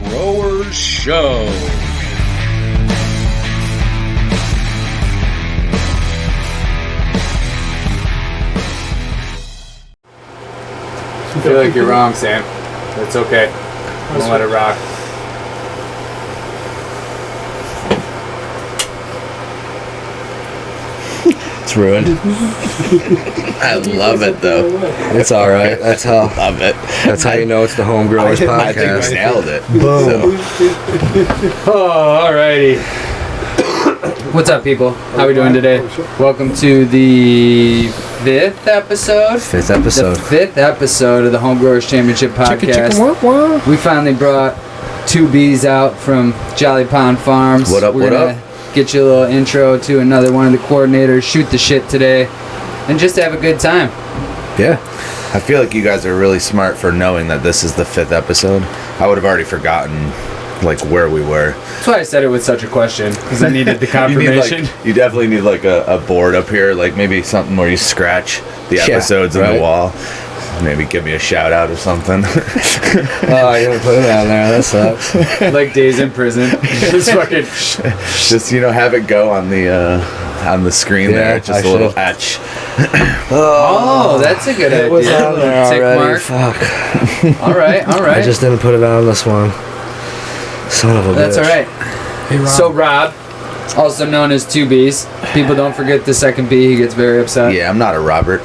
Growers Show. I feel like you're wrong, Sam. It's okay. Don't let it rock. It's ruined. I love it though. It's all right. That's how. Love it. That's how you know it's the Home Growers I think podcast. we nailed it. Boom. Oh, alrighty. What's up, people? How we doing today? Welcome to the fifth episode. The fifth episode of the Home Growers Championship podcast. We finally brought two bees out from Jolly Pond Farms. What up? We're gonna get you a little intro to another one of the coordinators. Shoot the shit today, and just have a good time. Yeah. I feel like you guys are really smart for knowing that this is the fifth episode. I would have already forgotten like where we were. That's why I said it with such a question, because I needed the confirmation. you definitely need like a board up here, like maybe something where you scratch the episodes on the wall. Maybe give me a shout out or something. Oh, you didn't put it on there. That sucks. Like days in prison. Just fucking. Just have it go on the screen there. Just a little etch. Oh, that's a good idea. It was on there Tick already. mark. Fuck. All right. I just didn't put it on this one. Son of a bitch. That's all right. Hey, Rob. So Rob, also known as 2Bs. People don't forget the second B. He gets very upset. Yeah, I'm not a Robert.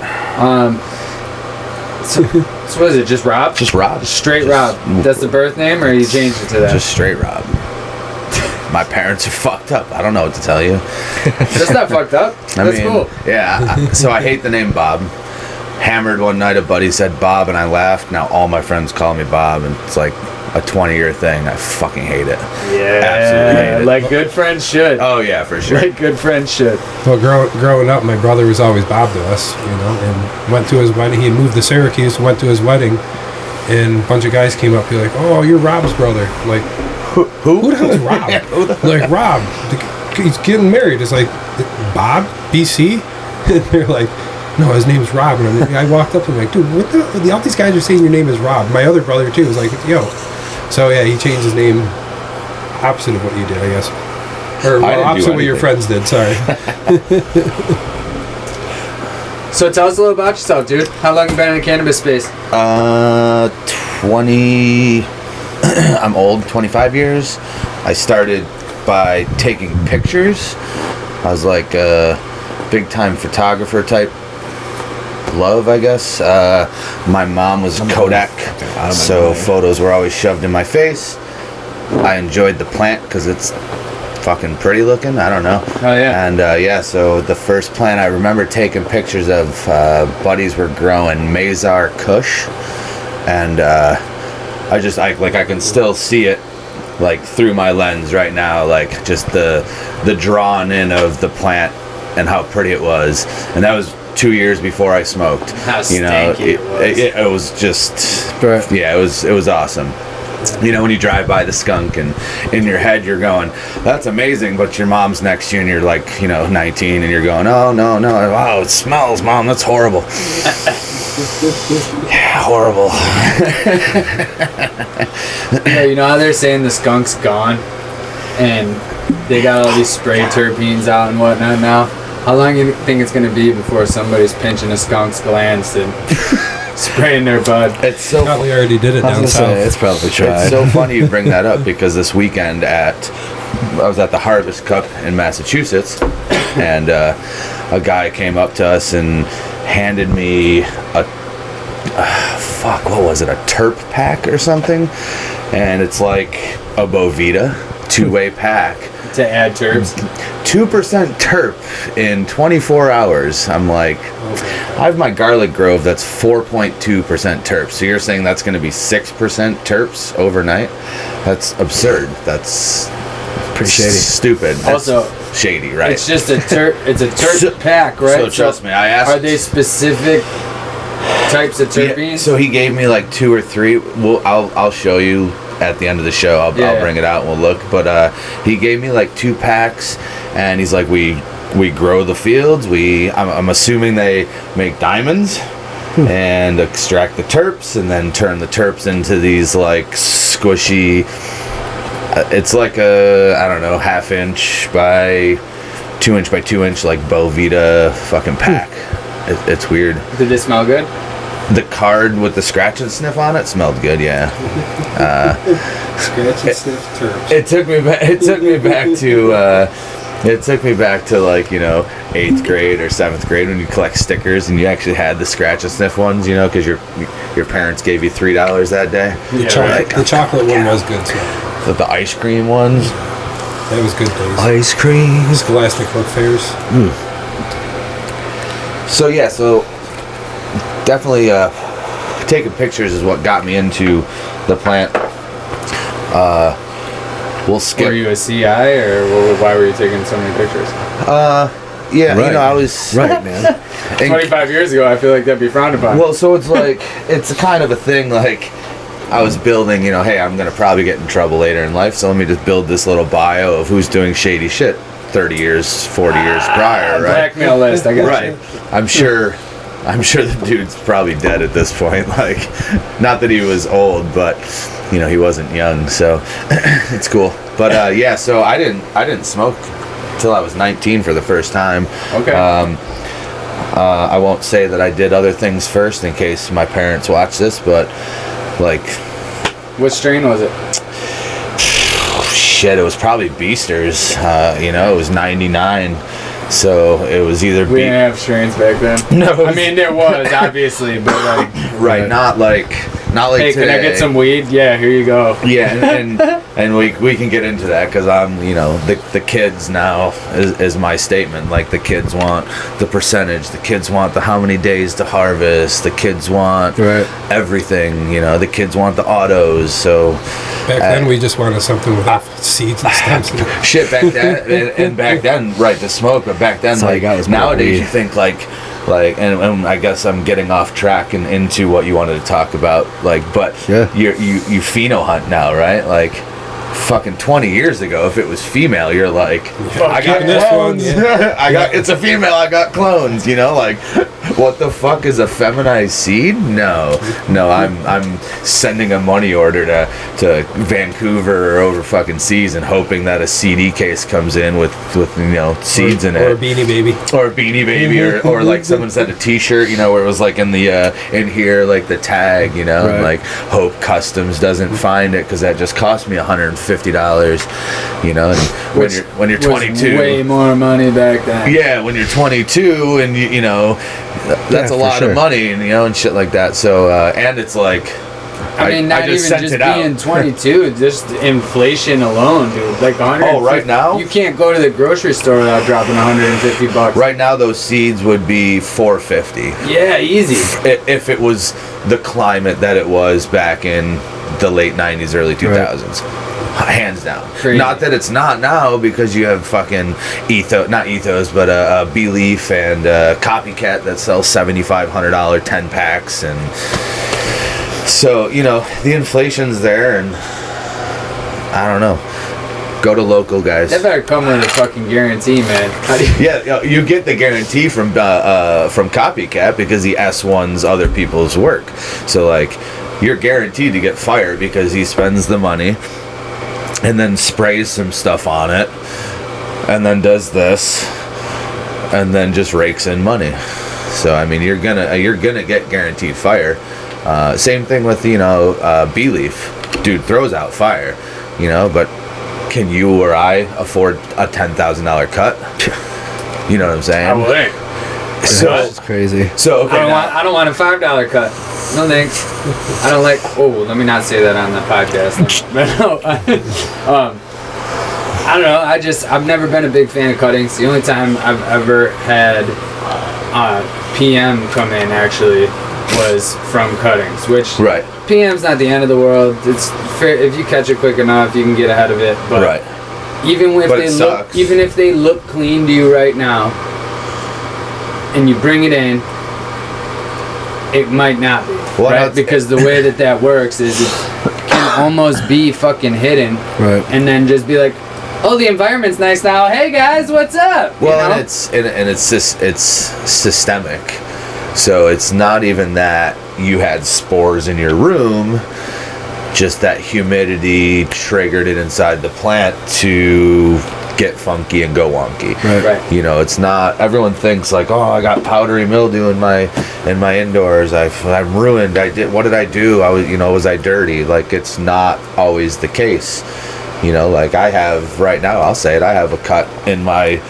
So what is it? Just Rob? Just Rob. Straight Rob. That's the birth name, or you changed it to that? Just straight Rob. My parents are fucked up. I don't know what to tell you. That's not fucked up. That's cool. Yeah. So I hate the name Bob. Hammered one night, a buddy said Bob, and I laughed. Now all my friends call me Bob, and it's like a 20-year thing. I fucking hate it. Yeah. Absolutely hate it. Like good friends should. Oh yeah, for sure. Like good friends should. Well, growing up, my brother was always Bob to us, and went to his wedding. He had moved to Syracuse, went to his wedding, and a bunch of guys came up. Be like, "Oh, you're Rob's brother." Like, who the hell is Rob? Like, Rob, he's getting married. It's like, Bob? BC? And they're like, no, his name's Rob. And I walked up to him like, dude, what the all these guys are saying your name is Rob. My other brother, too, was like, yo. So, yeah, he changed his name opposite of what you did, I guess. Or opposite of what your friends did, sorry. So tell us a little about yourself, dude. How long you been in the cannabis space? 20... I'm old, 25 years. I started by taking pictures. I was like a big-time photographer type love, I guess. My mom was Kodak, so photos were always shoved in my face. I enjoyed the plant because it's fucking pretty looking. I don't know. Oh, yeah. And so the first plant I remember taking pictures of, buddies were growing Mazar Kush, and I can still see it like through my lens right now, like just the drawn in of the plant and how pretty it was. And that was 2 years before I smoked. How stanky it was just, yeah, it was awesome. When you drive by the skunk and in your head you're going, that's amazing, but your mom's next to you and you're like, 19 and you're going, oh no, wow, it smells, Mom, that's horrible. Yeah, horrible. Yeah, how they're saying the skunk's gone and they got all these spray terpenes out and whatnot now? How long do you think it's going to be before somebody's pinching a skunk's glands and spraying their bud? It's so Probably already did it down south. It's probably tried. It's so funny you bring that up because this weekend I was at the Harvest Cup in Massachusetts, and a guy came up to us and handed me what was it, a terp pack or something, and it's like a Bovita 2-way pack To add terps? 2% terp in 24 hours. I'm like, I have my Garlic Grove that's 4.2% terps. So you're saying that's going to be 6% terps overnight? That's absurd. That's pretty shady. Stupid. That's Also, shady, right? It's just a terp pack, right? So trust me, I asked. Are they specific types of terpenes? Yeah, so he gave me like 2 or 3. I'll show you at the end of the show. I'll bring it out and we'll look. But he gave me like 2 packs, and he's like, we grow the fields. I'm assuming they make diamonds and extract the terps, and then turn the terps into these like squishy It's like a, I don't know, 1/2 inch by 2 inch by 2 inch, like Bovita fucking pack. It's weird. Did it smell good? The card with the scratch and sniff on it smelled good, yeah. Scratch and sniff terps. It took me back. It took me back to. It took me back to, like, 8th grade or 7th grade when you collect stickers and you actually had the scratch and sniff ones, because your parents gave you $3 that day. The chocolate one was good too. The ice cream ones. That was good days. Ice cream. Scholastic book fairs. So definitely taking pictures is what got me into the plant. We'll skip. Were you a CI or why were you taking so many pictures? Yeah, Right. I was Right, man. 25 years ago, I feel like that'd be frowned upon. Well, so it's like it's kind of a thing. Like I was building, hey, I'm gonna probably get in trouble later in life, so let me just build this little bio of who's doing shady shit 30 years, 40 years prior, right? Blackmail list, I guess. Right. I'm sure the dude's probably dead at this point. Like, not that he was old, but he wasn't young, so it's cool. But so I didn't smoke until I was 19 for the first time. Okay. I won't say that I did other things first in case my parents watch this, but like, What strain was it? shit, it was probably Beasters. It was 99. So it was either We didn't have strains back then. No. I mean, there was, obviously, but like... right, not like Hey, today. can I get some weed? Yeah, here you go. Yeah, and we can get into that because I'm, the kids now is my statement. Like, the kids want the percentage, the kids want the how many days to harvest, the kids want everything, the kids want the autos. So Back then, we just wanted something without seeds and stems. shit back then, and back then, right, to smoke, but back then, That's all you got was nowadays weed. you think and I guess I'm getting off track and into what you wanted to talk about, but Yeah. you pheno hunt now, right? Like, fucking 20 years ago, if it was female, you're like, I got this one, clones. It's a female, I got clones. Like, what the fuck is a feminized seed? No, I'm sending a money order to Vancouver or over fucking seas and hoping that a CD case comes in with seeds in it, Or a Beanie Baby. or a Beanie Baby, or like someone said a T-shirt, where it was like in the in here, like the tag, and Right. like Hope Customs doesn't find it because that just cost me $150, and when you're 22, way more money back then. yeah, when you're 22 and that's a for lot sure. of money, and shit like that. So and it's like, I mean, not even sent just it out. being 22, just inflation alone, dude. Like 150. Oh, right now? You can't go to the grocery store without dropping $150. Right now, those seeds would be $450 Yeah, easy. if it was the climate that it was back in the late 90s, early 2000s. Hands down. Crazy. Not that it's not now, because you have fucking not Ethos, but Beleaf and Copycat that sells $7,500 10 packs, and so the inflation's there, and I don't know. Go to local, guys. That better come with a fucking guarantee, man. How do you... Yeah, you get the guarantee from Copycat because he S1s other people's work. So like, you're guaranteed to get fired because he spends the money and then sprays some stuff on it and then does this and then just rakes in money. So I mean, you're gonna get guaranteed fire. Same thing with Beleaf. Dude throws out fire, but can you or I afford a $10,000 cut? You know what I'm saying? I wouldn't. So It's crazy. So okay, I don't want a $5 cut. No thanks. I don't like. Oh, let me not say that on the podcast. But no, I don't know. I've never been a big fan of cuttings. The only time I've ever had PM come in actually was from cuttings, which right, PM's not the end of the world. It's fair if you catch it quick enough, you can get ahead of it. But right. even if they look clean to you right now, and you bring it in, it might not be, right? Because the way that works is it can almost be fucking hidden, Right. and then just be like, oh, the environment's nice now. Hey guys, what's up? Well, and it's systemic. So it's not even that you had spores in your room. just that humidity triggered it inside the plant to get funky and go wonky. Right. You know, it's not, everyone thinks like, oh, I got powdery mildew in my indoors. I'm ruined. What did I do? Was I dirty? Like, it's not always the case. You know, like I have right now, I'll say it, I have a cut in my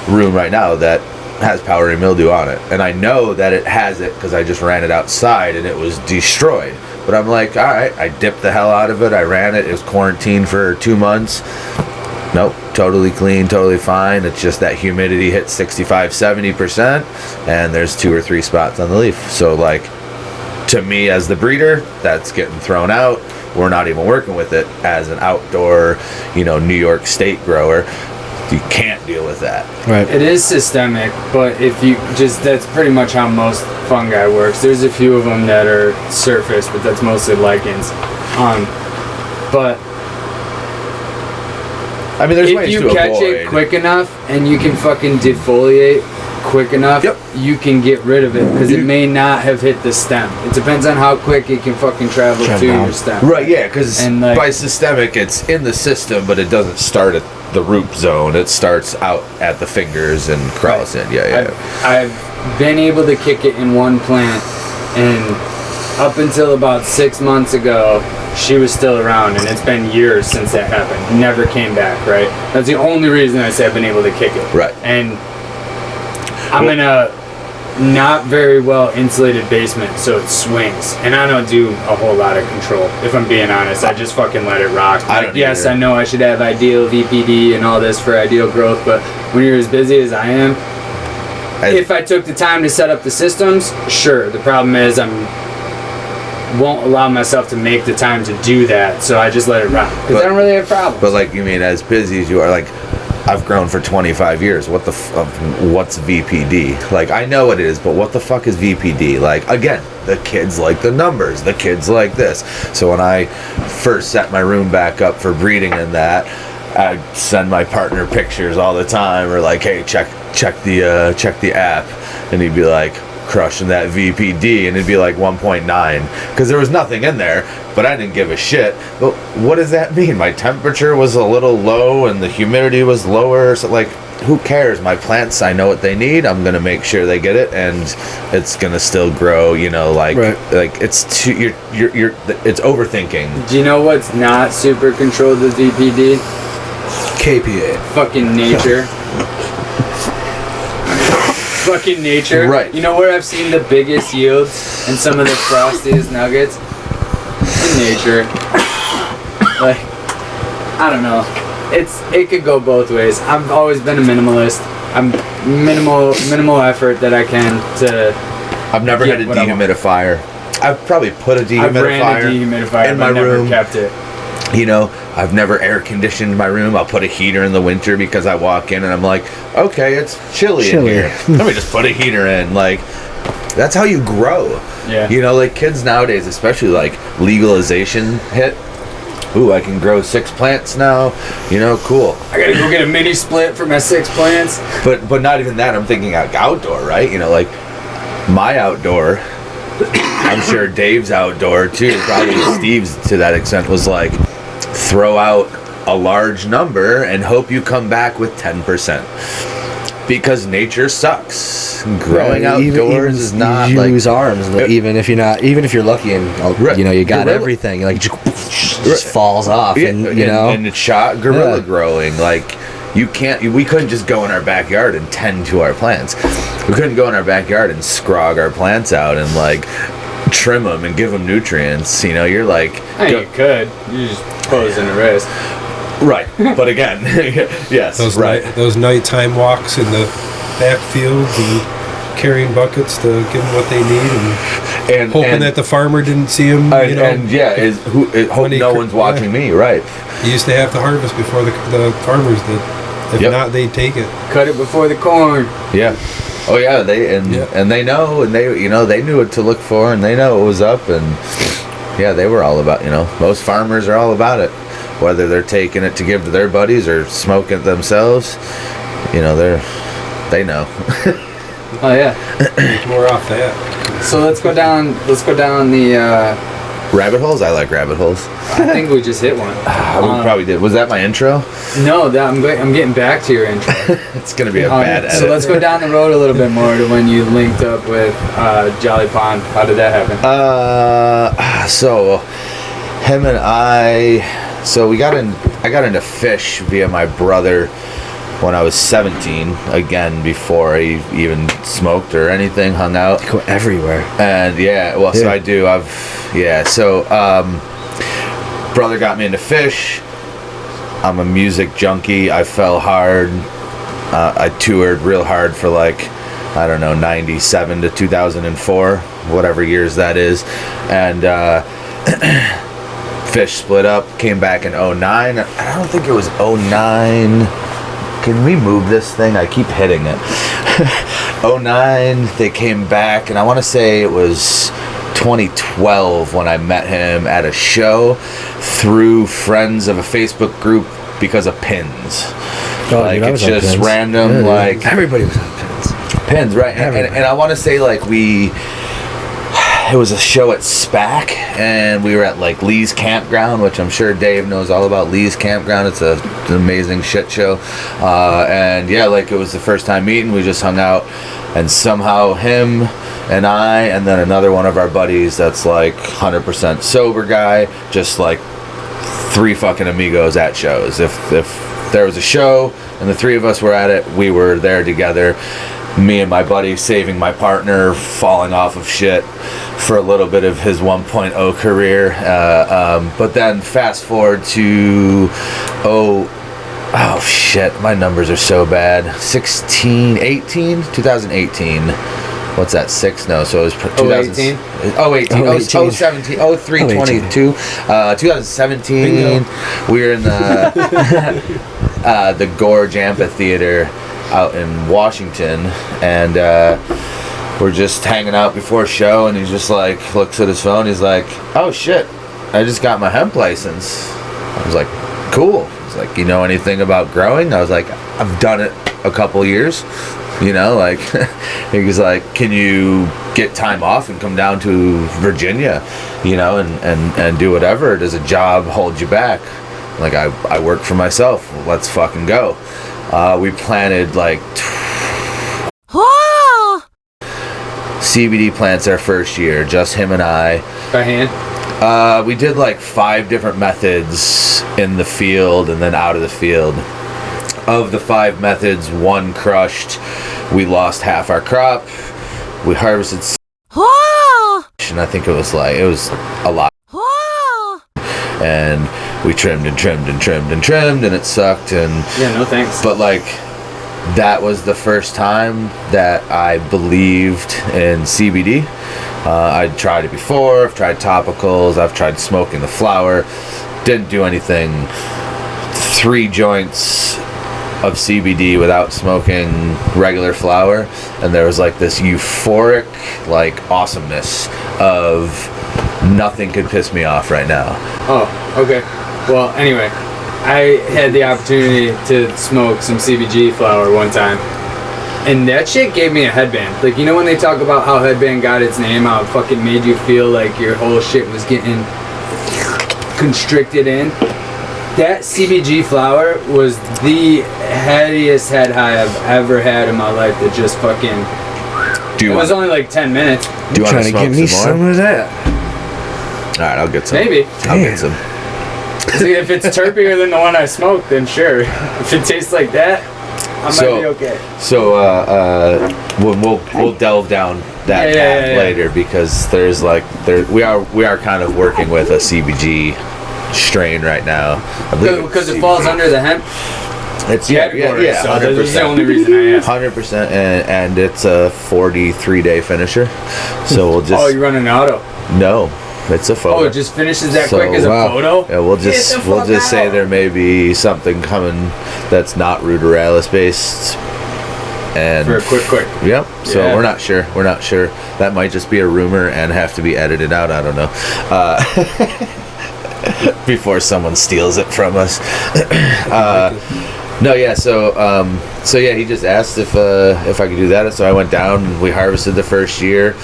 room right now that has powdery mildew on it. And I know that it has it because I just ran it outside and it was destroyed. But I'm like, all right, I dipped the hell out of it. I ran it. It was quarantined for 2 months. Nope, totally clean, totally fine. It's just that humidity hit 65-70% and there's 2 or 3 spots on the leaf. So like, to me as the breeder, that's getting thrown out. We're not even working with it as an outdoor, New York State grower. You can't deal with that. Right. It is systemic, but that's pretty much how most fungi works. There's a few of them that are surface, but that's mostly lichens. But I mean, there's if ways you to catch avoid it quick enough and you can fucking defoliate quick enough, Yep. you can get rid of it because it may not have hit the stem. It depends on how quick it can fucking travel to your stem. Right, yeah, because like, by systemic, it's in the system, but it doesn't start at the root zone. It starts out at the fingers and crawls in. Yeah. I've been able to kick it in one plant, and up until about 6 months ago, she was still around, and it's been years since that happened. Never came back, right? That's the only reason I say I've been able to kick it. Right. And I'm in a not very well insulated basement, so it swings. And I don't do a whole lot of control, if I'm being honest. I just fucking let it rock. Yes, I know I should have ideal VPD and all this for ideal growth, but when you're as busy as I am, if I took the time to set up the systems, sure. The problem is won't allow myself to make the time to do that, so I just let it rock because I don't really have problems. But like, you mean as busy as you are, like, I've grown for 25 years. What's VPD? Like, I know it is, but what the fuck is VPD? Like, again, the kids like the numbers. The kids like this. So when I first set my room back up for breeding and that, I send my partner pictures all the time, or like, hey, check the app, and he'd be like, crushing that VPD, and it'd be like 1.9 because there was nothing in there, but I didn't give a shit. But what does that mean? My temperature was a little low and the humidity was lower, so like, who cares? My plants, I know what they need. I'm gonna make sure they get it, and it's gonna still grow. Like it's too, you're it's overthinking. Do you know what's not super controlled with VPD? KPA. Fucking nature. Fucking nature. Right. You know where I've seen the biggest yields and some of the frostiest nuggets? In nature. Like, I don't know. It could go both ways. I've always been a minimalist. I'm minimal effort that I can to. I've never had a dehumidifier. I've probably put a dehumidifier, I've ran a dehumidifier in my room. Never kept it. I've never air conditioned my room. I'll put a heater in the winter because I walk in and I'm like, okay, it's chilly in here. Let me just put a heater in. Like, that's how you grow. Yeah. Like kids nowadays, especially like legalization hit. Ooh, I can grow 6 plants now. Cool. I gotta go get a mini split for my 6 plants. But not even that. I'm thinking outdoor, right? Like my outdoor. I'm sure Dave's outdoor too. Probably Steve's to that extent was like, throw out a large number and hope you come back with 10%. Because nature sucks. Growing outdoors is not you like use arms. Even if you're lucky and you got everything, like just falls off, and it's shot guerrilla growing. Like we couldn't just go in our backyard and tend to our plants. We couldn't go in our backyard and scrog our plants out and like trim them and give them nutrients. You're like, you could. You just pose in a risk. Right, but again, yes, those nighttime walks in the backfield and carrying buckets to give them what they need, and hoping that the farmer didn't see them. Hope no one's watching me. Right. You used to have to harvest before the farmers did. If not, they'd take it. Cut it before the corn. Yeah. Oh yeah, and they know, and they knew what to look for, and they know what was up, and they were all about. Most farmers are all about it. Whether they're taking it to give to their buddies or smoking it themselves, they know. Oh yeah. More off that. So let's go down the Rabbit holes? I like rabbit holes. I think we just hit one. We probably did. Was that my intro? No, I'm getting back to your intro. It's going to be a bad edit. So let's go down the road a little bit more to when you linked up with Jolly Pond. How did that happen? So him and I got into fish via my brother when I was 17, again, before I even smoked or anything, hung out. You go everywhere. And so I do. Brother got me into fish. I'm a music junkie. I fell hard. I toured real hard for 97 to 2004, whatever years that is. And fish split up, came back in 09. I don't think it was 09. Can we move this thing? I keep hitting it. 09, they came back, and I want to say it was 2012 when I met him at a show through friends of a Facebook group because of pins. It's just random, everybody was on pins. Pins, right? And I want to say it was a show at SPAC, and we were at Lee's Campground, which I'm sure Dave knows all about. Lee's Campground. It's an amazing shit show. It was the first time meeting. We just hung out, and somehow him and I, and then another one of our buddies that's 100% sober guy, just three fucking amigos at shows. If there was a show and the three of us were at it, we were there together. Me and my buddy saving my partner falling off of shit for a little bit of his 1.0 career. But then fast forward to, oh shit, my numbers are so bad. 2018. What's that, 6? No, so it was 2018. 17, 03, 22. 2017, Bingo. we were in the Gorge Amphitheater out in Washington, and we're just hanging out before a show, and he just looks at his phone. He's like, "Oh shit, I just got my hemp license." I was like, "Cool." He's like, "You know anything about growing?" I was like, "I've done it a couple years." He was like, "Can you get time off and come down to Virginia, and do whatever? Or does a job hold you back?" I work for myself. Let's fucking go. We planted CBD plants our first year, just him and I. By hand? We did 5 different methods in the field and then out of the field. Of the 5 methods, 1 crushed. We lost half our crop. We harvested and I think it was a lot. And we trimmed and trimmed and trimmed and trimmed, and it sucked. And yeah, no thanks. But that was the first time that I believed in CBD. I'd tried it before. I've tried topicals. I've tried smoking the flower. Didn't do anything. 3 joints of CBD without smoking regular flower, and there was this euphoric awesomeness of nothing could piss me off right now. Oh, okay. Well, anyway, I had the opportunity to smoke some CBG flower one time, and that shit gave me a headband. When they talk about how headband got its name, how it fucking made you feel like your whole shit was getting constricted in? That CBG flower was the headiest head high I've ever had in my life. That just fucking... It was only 10 minutes. Do you want to give me some of that? Alright, I'll get some. Maybe. I'll get some. See, if it's terpier than the one I smoked, then sure. If it tastes like that, I might be okay. So we'll delve down that path later, because there's we are kind of working with a CBG strain right now. Because it falls under the hemp. It's so 100%. That's the only reason I asked. 100%, and it's a 43-day finisher. So we'll just. Oh, you're running auto? No. It's a photo. Oh, it just finishes that quick as a photo? Yeah, we'll just say there may be something coming that's not ruderalis based. And for a quick. Yep. So we're not sure. That might just be a rumor and have to be edited out. I don't know. Before someone steals it from us. No, yeah. So he just asked if I could do that, and so I went down and we harvested the first year.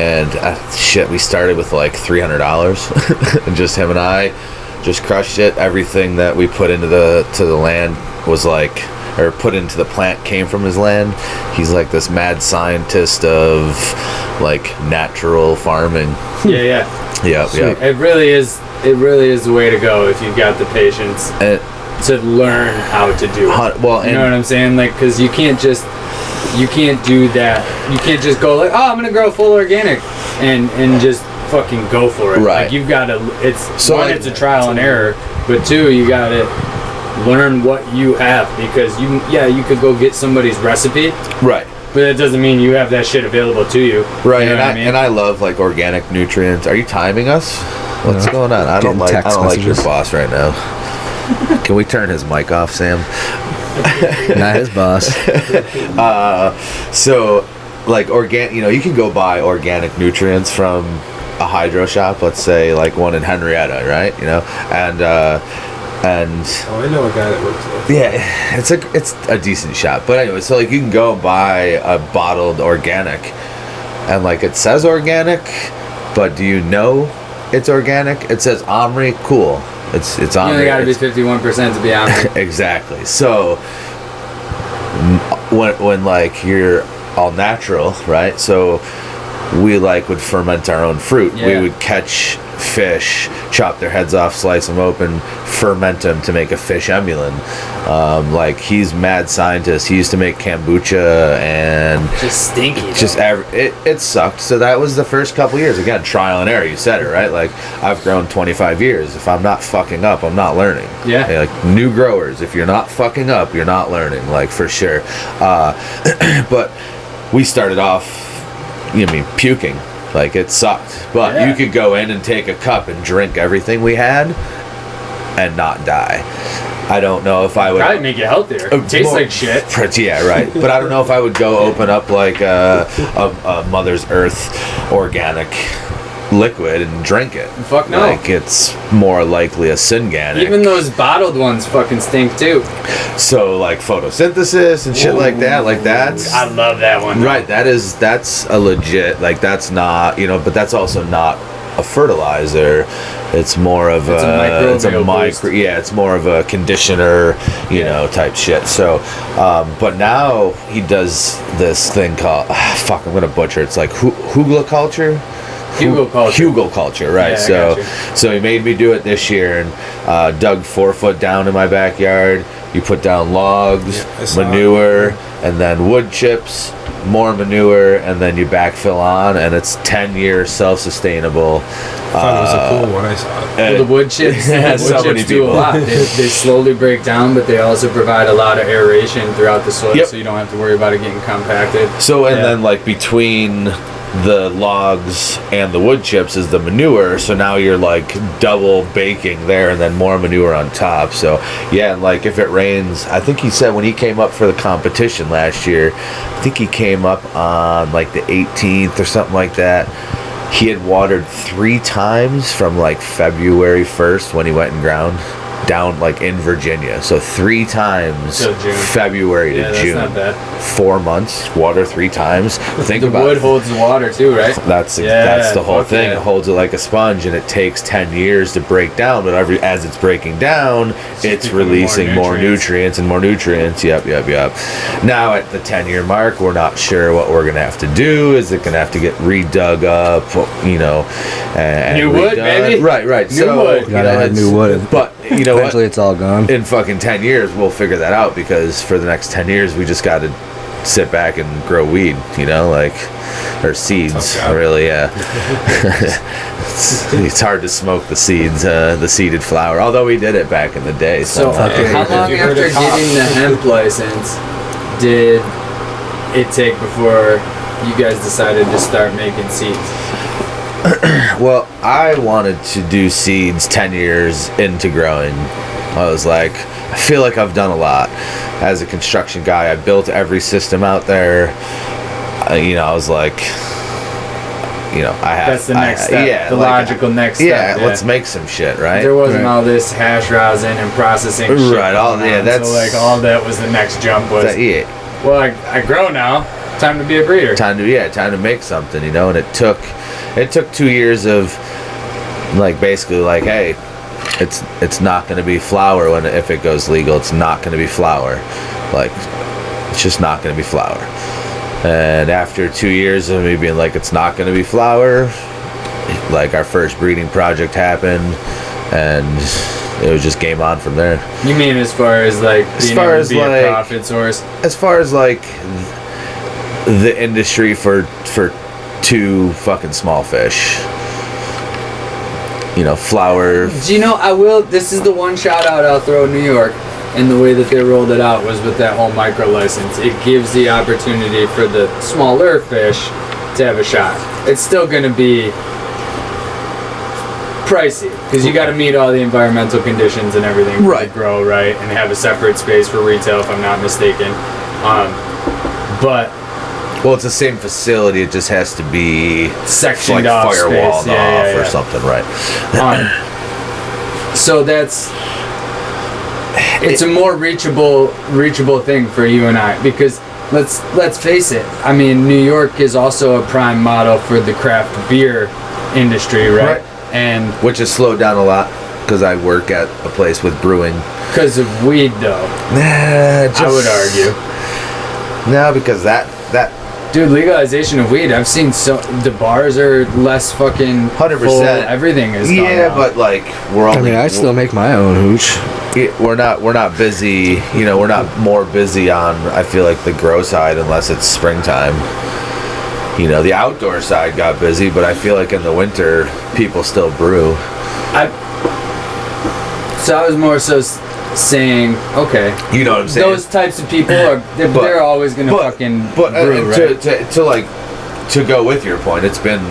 and shit, we started with like $300, and just him and I just crushed it. Everything that we put into the land was like, or put into the plant, came from his land. He's like this mad scientist of like natural farming. Yeah. It really is the way to go if you've got the patience to learn how to do it. Well, you know what I'm saying? Like, because you can't do that. You can't just go like, oh, I'm gonna grow full organic and just fucking go for it. Right. Like, you've got to. It's a trial and error, but two, you got to learn what you have, because you could go get somebody's recipe. Right. But that doesn't mean you have that shit available to you. Right, you know and I love like organic nutrients. Are you timing us? What's going on? I don't like your boss right now. Can we turn his mic off, Sam? Not his boss. So, like you can go buy organic nutrients from a hydro shop. Let's say like one in Henrietta, right? And I know a guy that works there. Yeah, it's a decent shop. But anyway, so like you can go and buy a bottled organic, and like it says organic, but do you know it's organic? It says Omri, cool. It's Omri. You only got to be 51% to be Omri. Exactly. So when like you're all natural, right? So we like would ferment our own fruit. Yeah. We would catch fish, chop their heads off, slice them open, ferment them to make a fish emulin. Like, he's mad scientist. He used to make kombucha and just stinky. It sucked. So that was the first couple years. Again, trial and error. You said it right. Like, I've grown 25 years. If I'm not fucking up, I'm not learning. Yeah. Like, new growers, if you're not fucking up, you're not learning. Like, for sure. But we started off, puking. Like, it sucked. But you could go in and take a cup and drink everything we had and not die. I don't know if I would... Probably make it healthier. Tastes like shit. Yeah, right. But I don't know if I would go open up, like, a Mother's Earth organic liquid and drink it. Fuck no. Like, it's more likely a Synganic. Even those bottled ones fucking stink, too. So, like, photosynthesis and shit like that. Like, that's... I love that one. Right, that's a legit... Like, that's not... but that's also not a fertilizer. It's more of it's more of a conditioner, type shit. So, but now he does this thing called, I'm gonna butcher. It's like hugelkultur. Hugelkultur, right? Yeah, so he made me do it this year and dug 4 foot down in my backyard. You put down logs, manure, and then wood chips, more manure, and then you backfill on, and it's 10 years self-sustainable. I thought it was a cool one. I saw it. Well, the wood chips, do a lot. They slowly break down, but they also provide a lot of aeration throughout the soil, so you don't have to worry about it getting compacted. So, and then like between the logs and the wood chips is the manure, so now you're like double baking there and then more manure on top. So yeah, and like if it rains, I think he said when he came up for the competition last year, I think he came up on like the 18th or something like that. He had watered 3 times from like February 1st when he went and ground down like in Virginia. So 3 times February to June. That's not bad. 4 months, water 3 times. Think the about wood holds the water too, right? That's the whole thing. It holds it like a sponge, and it takes 10 years to break down. But as it's breaking down, it's releasing more nutrients and more nutrients. Yep. Now at the 10-year mark, we're not sure what we're gonna have to do. Is it gonna have to get redug up? And new wood, baby. Right. New wood. Gotta have new wood. But eventually it's all gone. In fucking 10 years, we'll figure that out, because for the next 10 years, we just got to sit back and grow weed, or seeds, really, yeah. It's hard to smoke the seeds, the seeded flower, although we did it back in the day. So how long after getting the hemp license did it take before you guys decided to start making seeds? Well, I wanted to do seeds 10 years into growing. I was like, I feel like I've done a lot. As a construction guy, I built every system out there. I was like, I have... That's the next step. Yeah, the logical next step. Yeah, let's make some shit, right? There wasn't all this hash rosin and processing shit. Right, So all that was the next jump was... Well, I grow now. Time to be a breeder. Time to make something, you know. And it took 2 years of like basically like, hey, it's not going to be flour if it goes legal. It's not going to be flour. Like, it's just not going to be flour. And after 2 years of me being like, it's not going to be flour, like our first breeding project happened, and it was just game on from there. You mean as far as like being able to be a profit source? As far as like the industry for two fucking small fish. You know, flour. Do you know, this is the one shout out I'll throw New York, and the way that they rolled it out was with that whole micro license. It gives the opportunity for the smaller fish to have a shot. It's still going to be pricey because you got to meet all the environmental conditions and everything to grow, right? And have a separate space for retail, if I'm not mistaken. But well, it's the same facility. It just has to be sectioned like off, firewalled off or something, right? So it's a more reachable thing for you and I, because let's face it. I mean, New York is also a prime model for the craft beer industry, right? And which has slowed down a lot because I work at a place with brewing. Because of weed, though. I would argue. No, because that. Dude, legalization of weed. I've seen the bars are less fucking 100%. Full. Everything is. Yeah, but like I still make my own hooch. We're not busy. You know, we're not more busy on. I feel like the grow side unless it's springtime. You know, the outdoor side got busy, but I feel like in the winter people still brew. So I was more so saying, okay, you know what I'm saying? Those types of people they're always gonna fucking brew, right? To go with your point, it's been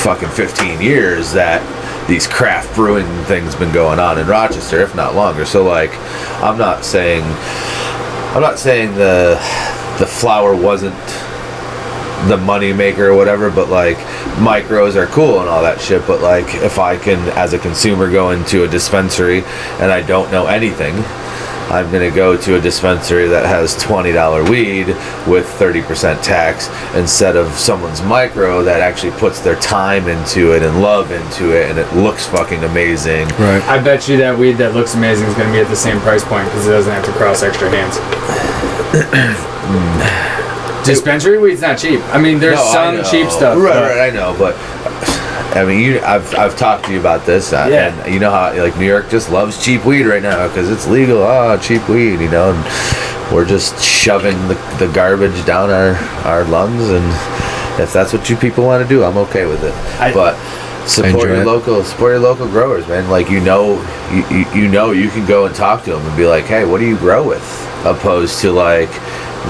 fucking 15 years that these craft brewing things been going on in Rochester, if not longer. So like, I'm not saying the flour wasn't the money maker or whatever, but like micros are cool and all that shit, but like if I can as a consumer go into a dispensary and I don't know anything, I'm gonna go to a dispensary that has $20 weed with 30% tax instead of someone's micro that actually puts their time into it and love into it and it looks fucking amazing. Right. I bet you that weed that looks amazing is gonna be at the same price point because it doesn't have to cross extra hands. Dispensary weed's not cheap. I mean, there's some cheap stuff. Right, I know, but I mean, I've talked to you about this, and you know how like New York just loves cheap weed right now because it's legal. Cheap weed, you know, and we're just shoving the garbage down our lungs, and if that's what you people want to do, I'm okay with it. But support your local growers, man. Like you know you can go and talk to them and be like, hey, what do you grow with? Opposed to like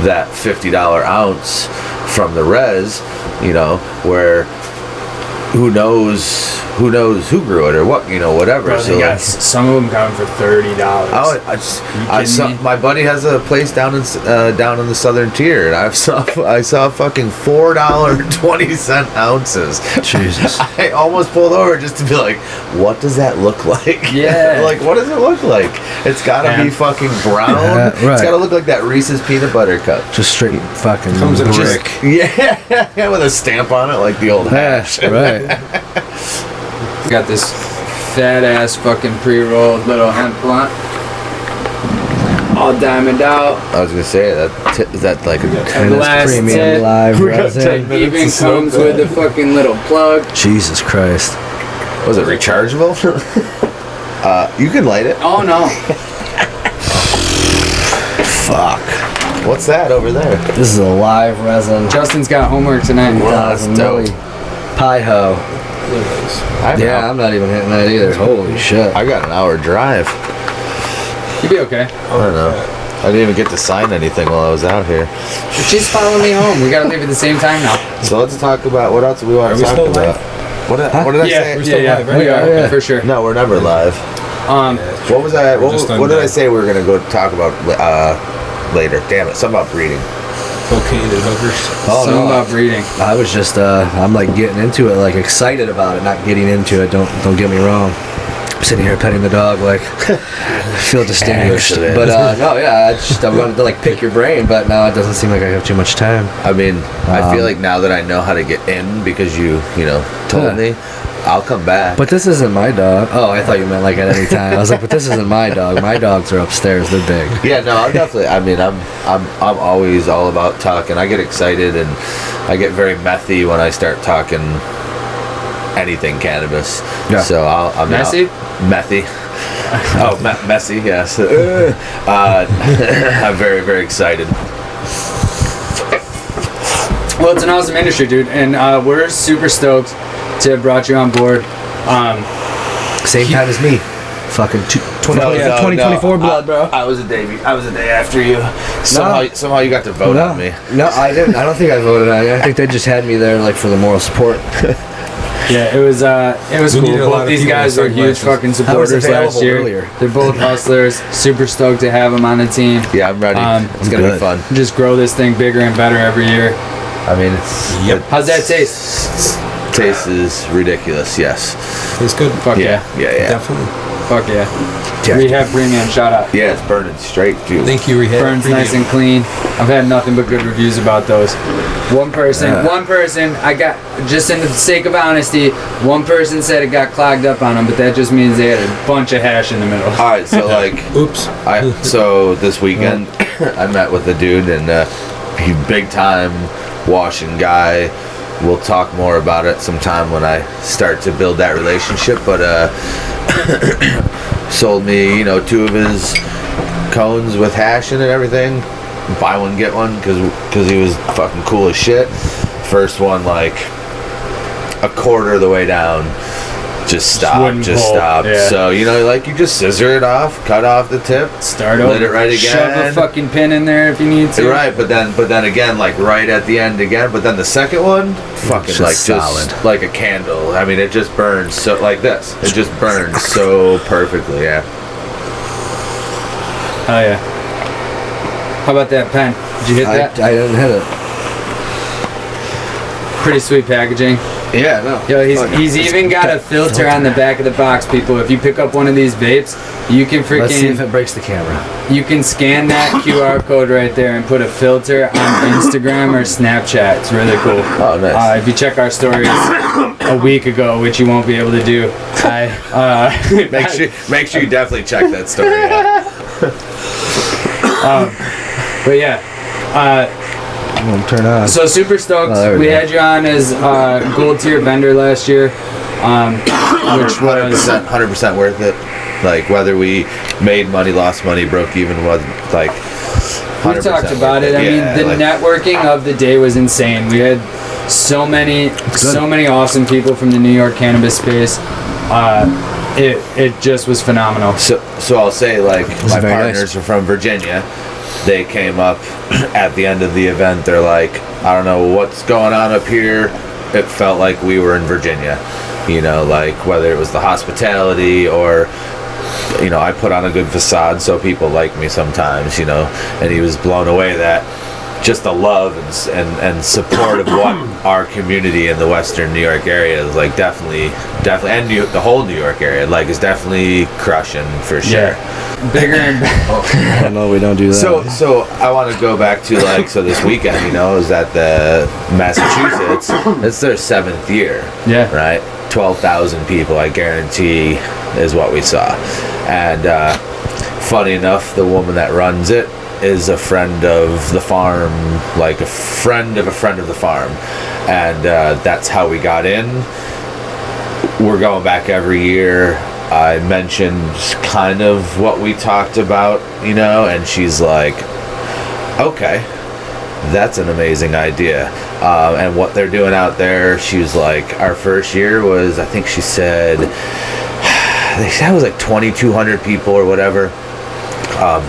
that $50 ounce from the res, you know, where who knows who grew it or what, you know, whatever. Bro, so like, some of them come for $30. My buddy has a place down in the southern tier, and I saw fucking $4.20 ounces. Jesus. I almost pulled over just to be like, what does that look like? Yeah. Like, what does it look like? It's gotta be fucking brown. Yeah, right. It's gotta look like that Reese's peanut butter cup. Just straight fucking comes in a brick. Yeah, with a stamp on it like the old hash. Right. Got this fat ass fucking pre-rolled little hemp blunt, all diamond out. I was gonna say is that like a glass premium tip. live resin? Even comes with a fucking little plug. Jesus Christ. Was it rechargeable? You can light it. Oh no. Fuck. What's that over there? This is a live resin. Justin's got homework tonight. That's dope. Pie ho. Yeah, I'm not even hitting that either. Holy shit. I got an hour drive. You'll be okay. I don't know. I didn't even get to sign anything while I was out here. She's following me home. We gotta leave at the same time now. So let's talk about what else we want to talk about. What did I say? We're still live, right? We are, Yeah. for sure. No, we're never live. What was I? What did I say we were gonna go talk about later? Damn it! Something about breeding. Cocaine and hookers. Something about breeding. I was just I'm like getting into it, like excited about it, not getting into it. Don't get me wrong. I'm sitting here petting the dog, like, feel distinguished. But, no, yeah, I wanted to, like, pick your brain, but now it doesn't seem like I have too much time. I mean, I feel like now that I know how to get in because you told me, I'll come back. But this isn't my dog. Oh, I thought you meant, like, at any time. I was like, but this isn't my dog. My dogs are upstairs. They're big. Yeah, no, I'm definitely, I mean, I'm always all about talking. I get excited and I get very methy when I start talking anything cannabis. Yeah. So I'm Messy? Methy. Oh, messy, yes. I'm very, very excited. Well, it's an awesome industry, dude, and we're super stoked to have brought you on board. Same time as me. Fucking 2024 blood, bro. I was a day after you. Somehow you got to vote on me. No, I didn't. I don't think I voted on you. I think they just had me there, like, for the moral support. Yeah, it was cool. Both these guys were huge fucking supporters last year. Earlier. They're both hustlers. Super stoked to have them on the team. Yeah, I'm ready. It's gonna be fun. Just grow this thing bigger and better every year. I mean, it's How's that taste? Taste is ridiculous. Yes. It's good. Fuck yeah. Definitely. Fuck yeah. Rehab Premium, shout out. Yeah, it's burning straight too. Thank you, Rehab. Burns nice and clean. I've had nothing but good reviews about those. One person, I got, just in the sake of honesty, one person said it got clogged up on them, but that just means they had a bunch of hash in the middle. All right, so like, Oops. So this weekend I met with a dude and he big time washing guy. We'll talk more about it sometime when I start to build that relationship. But sold me, 2 of his cones with hash in it and everything. Buy one, get one, because he was fucking cool as shit. First one, like, a quarter of the way down, just stopped. Yeah. So, you just scissor it off, cut off the tip, Start over. let it right again. Shove a fucking pin in there if you need to. Right, but then again, like right at the end again. But then the second one, fucking just solid, like a candle. I mean, it just burns so like this. It just burns so perfectly. Yeah. Oh yeah. How about that pen? Did you hit that? I didn't hit it. Pretty sweet packaging. Yeah, no. Yo, he's even got a filter on the back of the box, people. If you pick up one of these vapes, you can freaking... Let's see if it breaks the camera. You can scan that QR code right there and put a filter on Instagram or Snapchat. It's really cool. Oh, nice. If you check our stories a week ago, which you won't be able to do, make sure you definitely check that story out. But yeah. Turn on. So super stoked. We had you on as gold tier vendor last year, which was 100% worth it. Like whether we made money, lost money, broke even, was like. We talked about it. I mean, the networking of the day was insane. We had so many awesome people from the New York cannabis space. It just was phenomenal. So I'll say, like, my partners nice. are from Virginia. They came up at the end of the event. They're like, I don't know what's going on up here. It felt like we were in Virginia. Like whether it was the hospitality or, I put on a good facade so people like me sometimes, and he was blown away that just the love and support of what our community in the Western New York area is like definitely, and the whole New York area is definitely crushing for sure. Yeah. Bigger and I don't know, we don't do that. So I want to go back to this weekend, is at the Massachusetts. It's their 7th year. Yeah. Right? 12,000 people, I guarantee, is what we saw. And funny enough, the woman that runs it is a friend of the farm, like a friend of a friend of the farm. And that's how we got in. We're going back every year. I mentioned kind of what we talked about, and she's like, okay, that's an amazing idea. And what they're doing out there, she was like, our first year was, I think she said, it was like 2,200 people or whatever.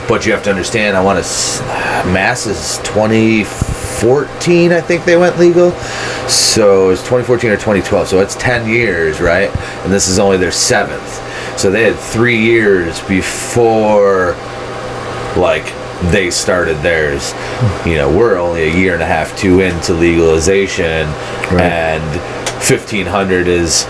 But you have to understand, Mass is 2014, I think they went legal. So it's 2014 or 2012. So it's 10 years, right? And this is only their 7th. So they had 3 years before, they started theirs. We're only a year and a half, 2 into legalization, right. And 1,500 is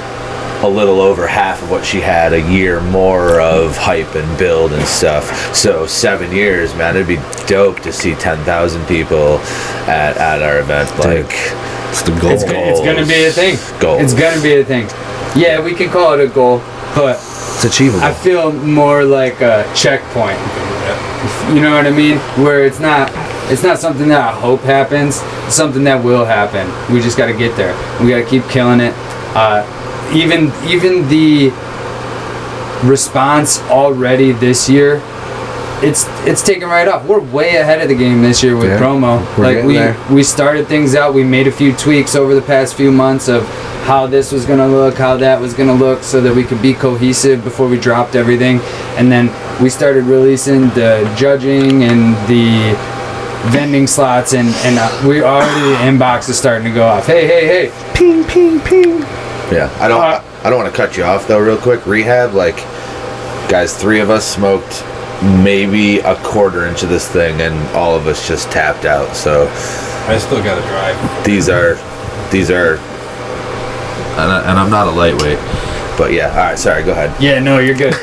a little over half of what she had a year more of hype and build and stuff. So 7 years, man, it'd be dope to see 10,000 people at our event. Like, it's the goal. It's gonna be a thing. Goals. It's gonna be a thing. Yeah, we can call it a goal, but it's achievable. I feel more like a checkpoint. You know what I mean? Where it's not something that I hope happens. It's something that will happen. We just got to get there. We got to keep killing it. Even the response already this year, it's taken right off. We're way ahead of the game this year with promo. We started things out. We made a few tweaks over the past few months of how this was gonna look, how that was gonna look, so that we could be cohesive before we dropped everything. And then we started releasing the judging and the vending slots, and we already, the inbox is starting to go off. Hey, Ping, ping, ping. Yeah, I don't want to cut you off though real quick. Rehab, like, guys, 3 of us smoked maybe a quarter inch of this thing and all of us just tapped out. So I still gotta drive. These are and I'm not a lightweight, but yeah, all right, sorry, go ahead. Yeah, no, you're good.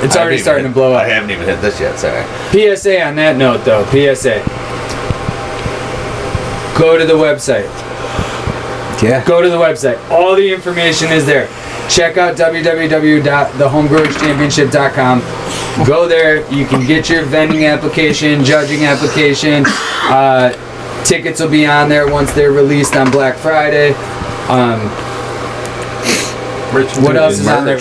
It's already starting to blow up. I haven't even hit this yet, sorry. PSA on that note though, PSA. Go to the website. Yeah. Go to the website. All the information is there. Check out www.thehomebrewerschampionship.com. Go there. You can get your vending application, judging application. Tickets will be on there once they're released on Black Friday. What else is on there?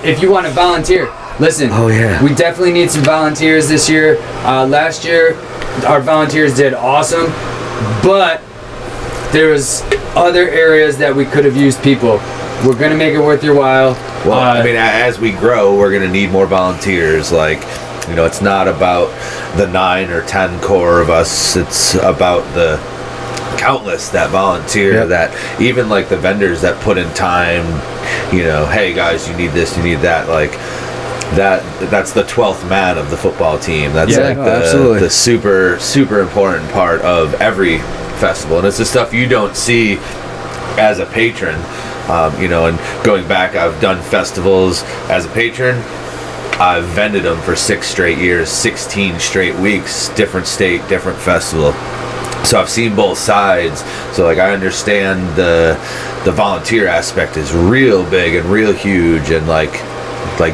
If you want to volunteer, listen. Oh yeah. We definitely need some volunteers this year. Last year, our volunteers did awesome, but there was other areas that we could have used people. We're gonna make it worth your while. Well, I mean, as we grow, we're gonna need more volunteers. Like, you know, it's not about the 9 or 10 core of us. It's about the countless that volunteer. Yep. That even like the vendors that put in time. You know, hey guys, you need this, you need that. Like that's the 12th man of the football team. That's absolutely. the super important part of every festival, and it's the stuff you don't see as a patron. You know, and going back, I've done festivals as a patron. I've vended them for 6 straight years, 16 straight weeks, different state, different festival. So I've seen both sides. So like, I understand the volunteer aspect is real big and real huge, and like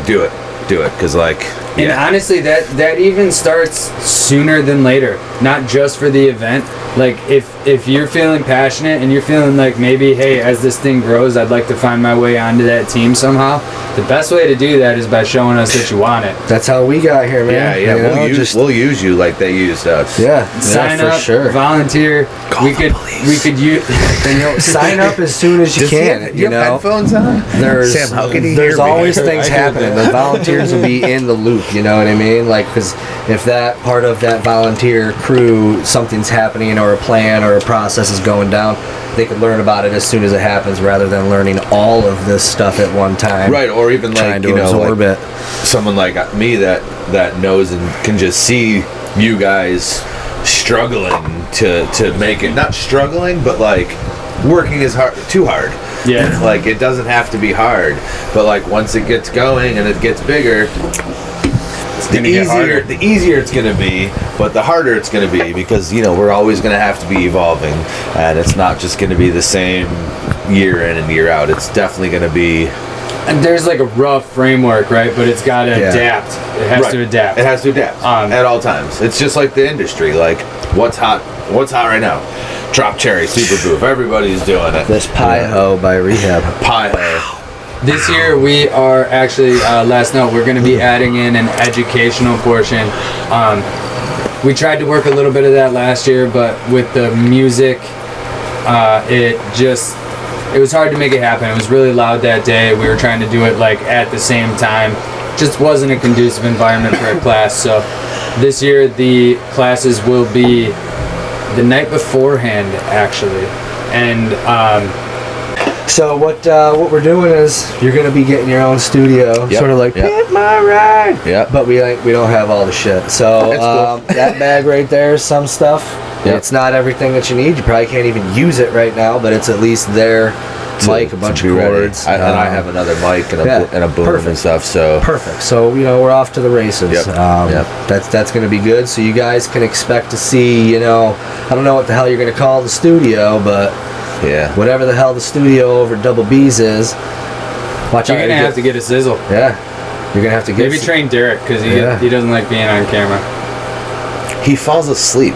do it, because like. And honestly, that even starts sooner than later. Not just for the event. Like, if you're feeling passionate and you're feeling like maybe, hey, as this thing grows, I'd like to find my way onto that team somehow. The best way to do that is by showing us that you want it. That's how we got here, man. Yeah. We'll use you like they used us. Yeah. Sign for up, sure. Volunteer. Call the police. We could use. Sign up as soon as you can. You have headphones on? There's always things happening. The volunteers will be in the loop. You know what I mean? Like, because if that part of that volunteer crew, something's happening or a plan or a process is going down, they could learn about it as soon as it happens, rather than learning all of this stuff at one time. Right, or even trying like, to absorb it. Someone like me that knows and can just see you guys struggling to make it. Not struggling, but like working too hard. Yeah. Like, it doesn't have to be hard, but like once it gets going and it gets bigger, the easier it's going to be, but the harder it's going to be, because, you know, we're always going to have to be evolving, and it's not just going to be the same year in and year out. It's definitely going to be. And there's like a rough framework, right? But it's got to adapt. It has to adapt. It has to adapt at all times. It's just like the industry. Like, what's hot right now? Drop Cherry, Super Boof. Everybody's doing it. This Pie-Ho by Rehab. Pie-Ho. This year we are actually, last note, we're going to be adding in an educational portion. We tried to work a little bit of that last year, but with the music, it was hard to make it happen. It was really loud that day. We were trying to do it like at the same time. Just wasn't a conducive environment for a class. So this year the classes will be the night beforehand, actually. And so what we're doing is you're gonna be getting your own studio, sort of like Hit My Ride. Yeah. But we don't have all the shit. So cool. that bag right there is some stuff. Yep. It's not everything that you need. You probably can't even use it right now, but it's at least there mic, a bunch of cords. And I have another mic and a boom perfect. and stuff. So perfect. So we're off to the races. Yep. That's going to be good. So you guys can expect to see. I don't know what the hell you're going to call the studio, but whatever the hell the studio over Double B's is. Watch You're out. gonna have to get a sizzle. Yeah. You're gonna have to get. Maybe train Derek because he doesn't like being on camera. he falls asleep.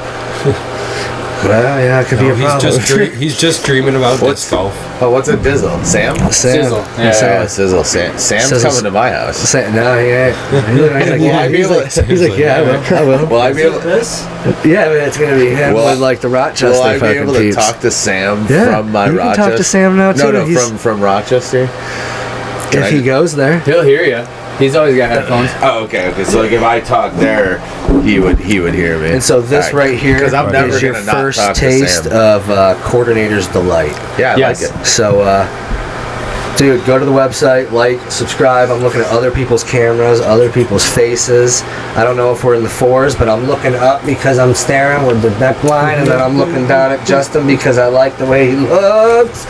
Well, yeah, it could be a problem. He's just dreaming about disc golf. Oh, what's a dizzle? Sam? Sizzle. Yeah. Oh, sizzle. Sam's Sizzle's- coming to my house. No, he ain't. He's like, yeah, I will. Will I be able? Yeah, but it's gonna be him Will I- with like the Rochester Will I be fucking able to peeps. talk to Sam Yeah, from my you can Rochester? talk to Sam now, too. No, He's- from Rochester. If he goes there. He'll hear you. He's always got headphones. Oh, okay. So like, if I talk there, he would hear me. And so this right here because I'm never is your gonna not first talk to taste Sam. of Coordinator's Delight. Yeah, I Yes. like it. So, dude, go to the website, like, subscribe. I'm looking at other people's cameras, other people's faces. I don't know if we're in the 4s, but I'm looking up because I'm staring with the neckline, and then I'm looking down at Justin because I like the way he looks.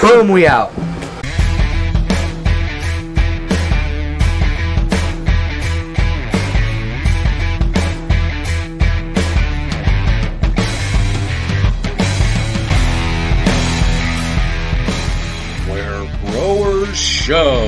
Boom, we out. Where growers show.